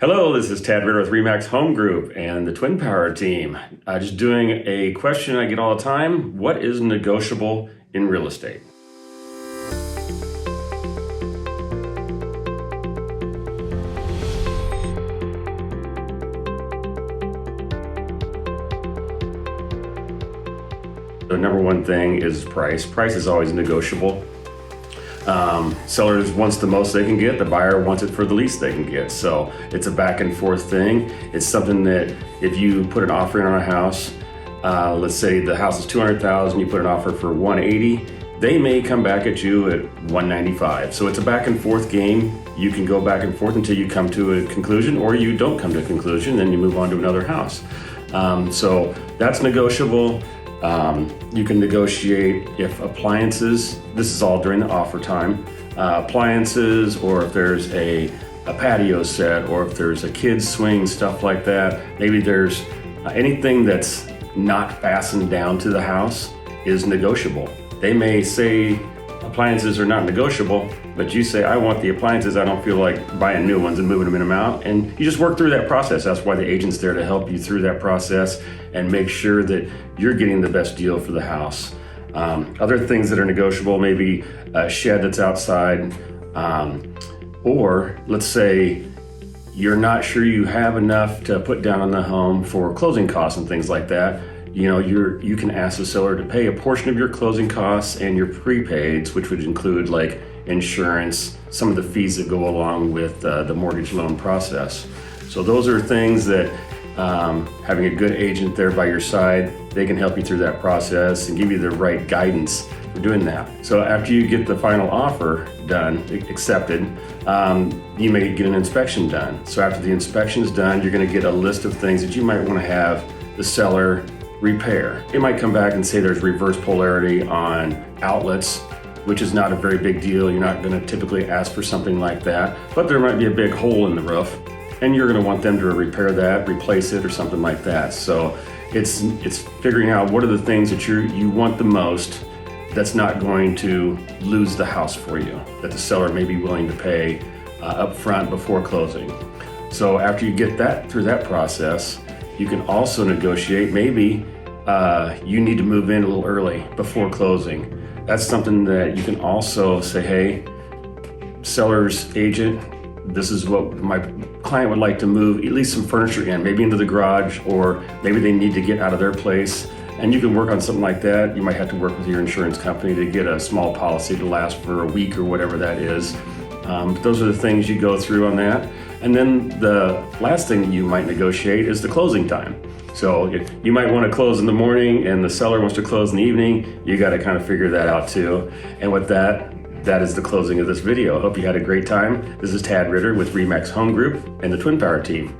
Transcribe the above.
Hello, this is Tad Ritter with Remax Home Group and the Twin Power team. Just doing a question I get all the time. What is negotiable in real estate? The number one thing is price. Price is always negotiable. Sellers wants the most they can get, the buyer wants it for the least they can get. So it's a back and forth thing. It's something that if you put an offer in on a house, let's say the house is $200,000, you put an offer for $180,000, they may come back at you at $195,000. So it's a back and forth game. You can go back and forth until you come to a conclusion, or you don't come to a conclusion, then you move on to another house. So that's negotiable. You can negotiate if appliances, this is all during the offer time, appliances, or if there's a patio set, or if there's a kid's swing, stuff like that. Maybe there's anything that's not fastened down to the house is negotiable. They may say appliances are not negotiable, but you say, I want the appliances, I don't feel like buying new ones and moving them in and out. And you just work through that process. That's why the agent's there to help you through that process and make sure that you're getting the best deal for the house. Other things that are negotiable, maybe a shed that's outside, or let's say you're not sure you have enough to put down on the home for closing costs and things like that. You can ask the seller to pay a portion of your closing costs and your prepaids, which would include like insurance, some of the fees that go along with the mortgage loan process. So those are things that having a good agent there by your side, they can help you through that process and give you the right guidance for doing that. So after you get the final offer done, accepted, you may get an inspection done. So after the inspection is done, you're going to get a list of things that you might want to have the seller repair. It might come back and say there's reverse polarity on outlets, which is not a very big deal. You're not going to typically ask for something like that, but there might be a big hole in the roof and you're going to want them to repair that, replace it, or something like that. So it's figuring out what are the things that you want the most that's not going to lose the house for you, that the seller may be willing to pay up front before closing. So after you get that through that process, you can also negotiate. Maybe you need to move in a little early before closing. That's something that you can also say, hey, seller's agent, this is what my client would like to move at least some furniture in, maybe into the garage, or maybe they need to get out of their place. And you can work on something like that. You might have to work with your insurance company to get a small policy to last for a week or whatever that is. Those are the things you go through on that. And then the last thing you might negotiate is the closing time. So if you might want to close in the morning and the seller wants to close in the evening, you got to kind of figure that out too. And with that is the closing of this video. I hope you had a great time. This is Tad Ritter with Remax Home Group and the Twin Power team.